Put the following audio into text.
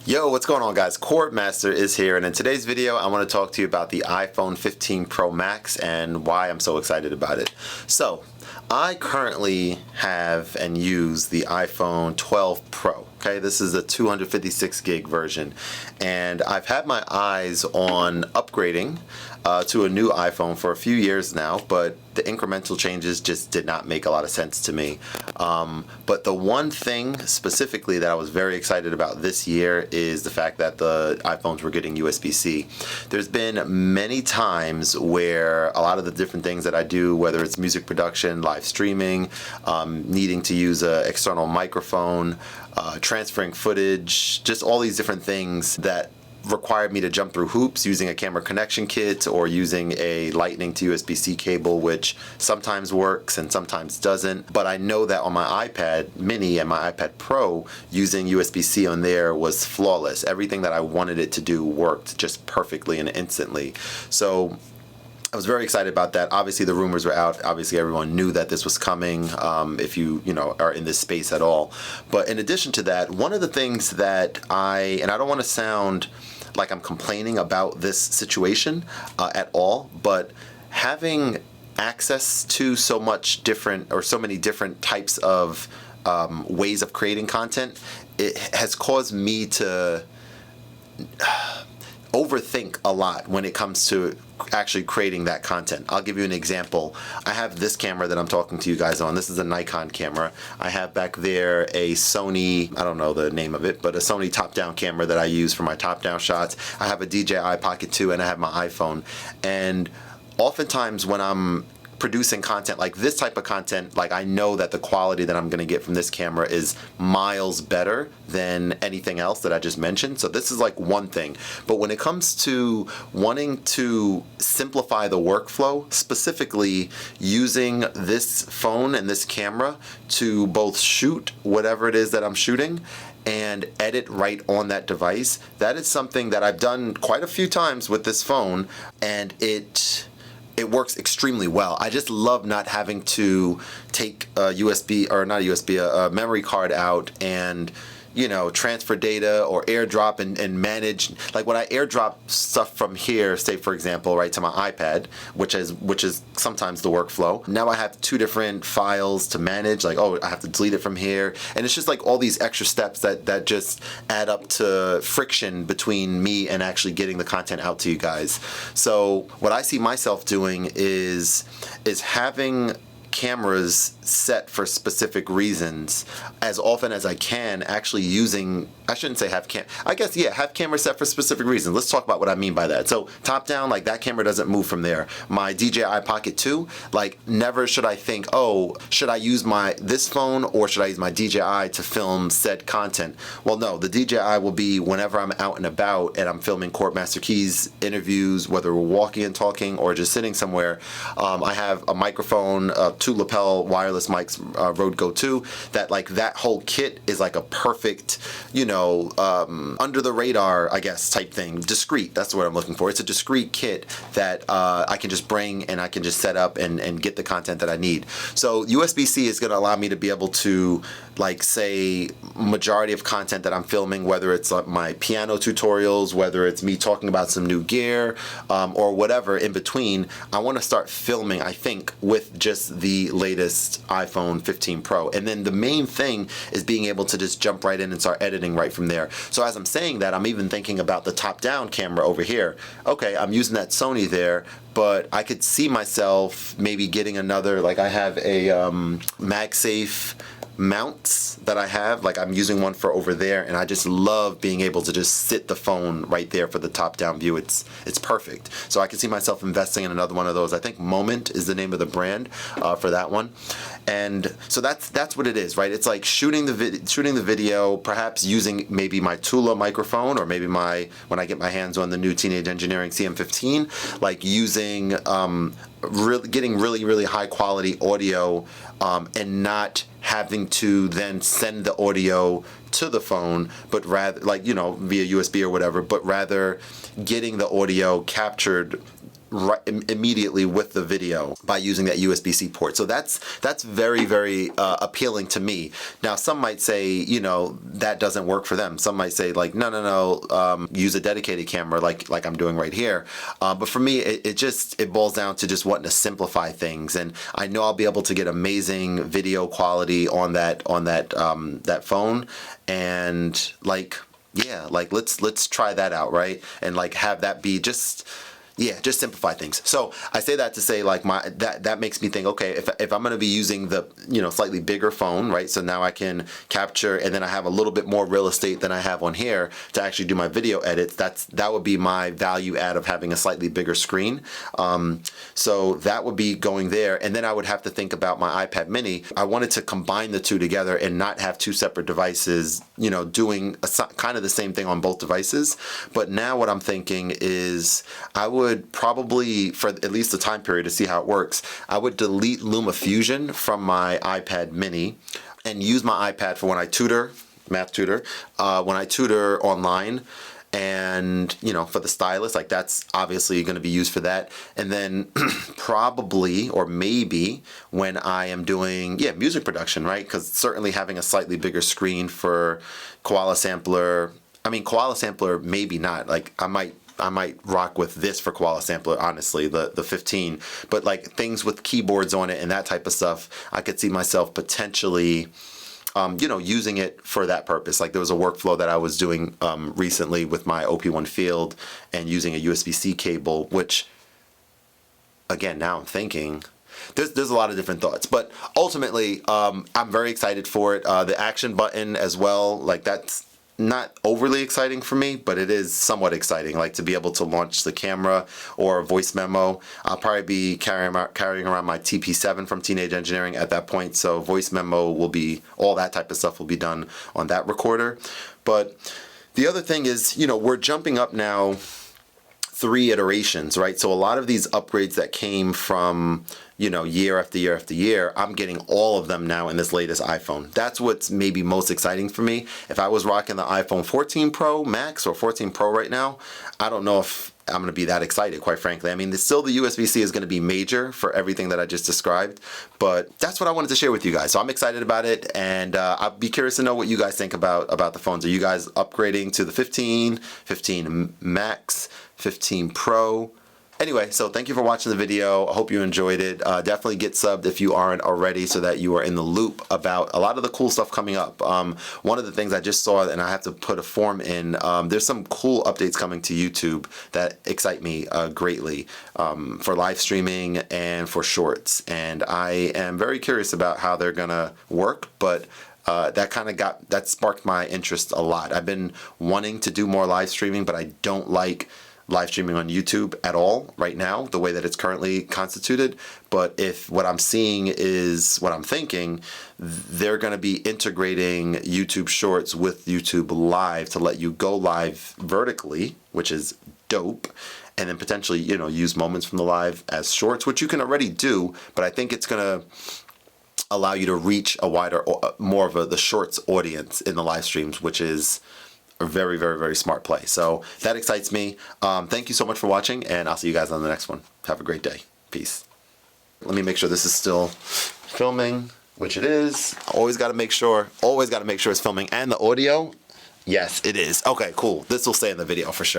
Yo, what's going on, guys? Chord Master is here, and in today's video I want to talk to you about the iPhone 15 Pro Max and why I'm so excited about it. So, I currently have and use the iPhone 12 Pro. Okay, this is a 256 gig version, and I've had my eyes on upgrading to a new iPhone for a few years now, but the incremental changes just did not make a lot of sense to me. But the one thing specifically that I was very excited about this year is the fact that the iPhones were getting USB-C. There's been many times where a lot of the different things that I do, whether it's music production, live streaming, needing to use an external microphone, transferring footage, just all these different things that required me to jump through hoops using a camera connection kit or using a lightning to USB-C cable, which sometimes works and sometimes doesn't. But I know that on my iPad mini and my iPad Pro, using USB-C on there was flawless. Everything that I wanted it to do worked just perfectly and instantly. So I was very excited about that. Obviously, the rumors were out. Obviously, everyone knew that this was coming, if you are in this space at all. But in addition to that, one of the things that and I don't want to sound like I'm complaining about this situation at all, but having access to so many different types of ways of creating content, it has caused me to overthink a lot when it comes to actually creating that content. I'll give you an example. I have this camera that I'm talking to you guys on. This is a Nikon camera. I have back there a Sony, I don't know the name of it, but a Sony top-down camera that I use for my top-down shots. I have a DJI Pocket 2 and I have my iPhone. And oftentimes when I'm producing content like this type of content, like I know that the quality that I'm going to get from this camera is miles better than anything else that I just mentioned. So this is like one thing. But when it comes to wanting to simplify the workflow, specifically using this phone and this camera to both shoot whatever it is that I'm shooting and edit right on that device, that is something that I've done quite a few times with this phone, and it works extremely well. I just love not having to take a a memory card out and transfer data or airdrop and manage. Like when I airdrop stuff from here, say for example, right to my iPad, which is sometimes the workflow. Now I have two different files to manage, like, oh, I have to delete it from here. And it's just like all these extra steps that just add up to friction between me and actually getting the content out to you guys. So what I see myself doing is having cameras set for specific reasons as often as I can, actually using, I shouldn't say have cameras set for specific reasons. Let's talk about what I mean by that. So top down, like that camera doesn't move from there. My DJI Pocket 2, like never should I think, oh, should I use this phone or should I use my DJI to film said content? Well, no, the DJI will be whenever I'm out and about and I'm filming Chord Master Keys interviews, whether we're walking and talking or just sitting somewhere. I have a microphone, two lapel wireless mics, Rode Go 2, that whole kit is like a perfect, under the radar, I guess, type thing. Discreet, that's what I'm looking for. It's a discreet kit that I can just bring and I can just set up and get the content that I need. So USB-C is going to allow me to be able to, like, say, majority of content that I'm filming, whether it's like my piano tutorials, whether it's me talking about some new gear, or whatever in between, I want to start filming, I think, with just the latest iPhone 15 Pro. And then the main thing is being able to just jump right in and start editing right from there. So as I'm saying that, I'm even thinking about the top-down camera over here. Okay, I'm using that Sony there, but I could see myself maybe getting another, like I have a MagSafe mounts that I have, like I'm using one for over there, and I just love being able to just sit the phone right there for the top-down view. It's perfect. So I can see myself investing in another one of those. I think Moment is the name of the brand for that one. And so that's what it is, right? It's like shooting the video, perhaps using maybe my Tula microphone, or maybe when I get my hands on the new Teenage Engineering CM15, like using getting really high quality audio, and not having to then send the audio to the phone, but rather, like, via USB or whatever, but rather getting the audio captured immediately with the video by using that USB-C port. So that's very, very appealing to me. Now, some might say, you know, that doesn't work for them. Some might say like, no, use a dedicated camera like I'm doing right here. But for me, it boils down to just wanting to simplify things, and I know I'll be able to get amazing video quality on that phone, and like, yeah, like let's try that out, right? And like have that be just simplify things. So I say that to say like that makes me think, okay, if I'm going to be using the, you know, slightly bigger phone, right? So now I can capture, and then I have a little bit more real estate than I have on here to actually do my video edits. That would be my value add of having a slightly bigger screen. So that would be going there, and then I would have to think about my iPad mini. I wanted to combine the two together and not have two separate devices, you know, doing kind of the same thing on both devices. But now what I'm thinking is I would probably, for at least the time period to see how it works, I would delete LumaFusion from my iPad mini and use my iPad for when I tutor, math tutor, when I tutor online, and, you know, for the stylus, like that's obviously going to be used for that. And then probably, or maybe, when I am doing, music production, right? Because certainly having a slightly bigger screen for Koala Sampler, maybe not. Like I might rock with this for Koala Sampler, honestly, the 15. But like things with keyboards on it and that type of stuff, I could see myself potentially, using it for that purpose. Like there was a workflow that I was doing recently with my OP1 Field and using a USB-C cable, which, again, now I'm thinking, there's a lot of different thoughts, but ultimately, I'm very excited for it. The action button as well, like that's not overly exciting for me, but it is somewhat exciting, like to be able to launch the camera or a voice memo. I'll probably be carrying around my TP7 from Teenage Engineering at that point, so voice memo will be, all that type of stuff will be done on that recorder. But the other thing is, you know, we're jumping up now 3 iterations, right? So a lot of these upgrades that came from, you know, year after year after year, I'm getting all of them now in this latest iPhone. That's what's maybe most exciting for me. If I was rocking the iPhone 14 Pro Max or 14 Pro right now, I don't know if I'm going to be that excited, quite frankly. I mean, still the USB-C is going to be major for everything that I just described, but that's what I wanted to share with you guys. So I'm excited about it, and I'll be curious to know what you guys think about the phones. Are you guys upgrading to the 15 Max, 15 Pro? Anyway, so thank you for watching the video. I hope you enjoyed it. Definitely get subbed if you aren't already, so that you are in the loop about a lot of the cool stuff coming up. One of the things I just saw, and I have to put a form in, there's some cool updates coming to YouTube that excite me greatly for live streaming and for shorts. And I am very curious about how they're gonna work, but that sparked my interest a lot. I've been wanting to do more live streaming, but I don't like live streaming on YouTube at all right now, the way that it's currently constituted. But if what I'm seeing is what I'm thinking, they're going to be integrating YouTube Shorts with YouTube Live to let you go live vertically, which is dope, and then potentially, you know, use moments from the live as shorts, which you can already do, but I think it's going to allow you to reach a wider, more of the shorts audience in the live streams, which is a very, very, very smart play. So that excites me. Thank you so much for watching, and I'll see you guys on the next one. Have a great day. Peace. Let me make sure this is still filming, which it is. Always got to make sure it's filming. And the audio, yes, it is. Okay, cool. This will stay in the video for sure.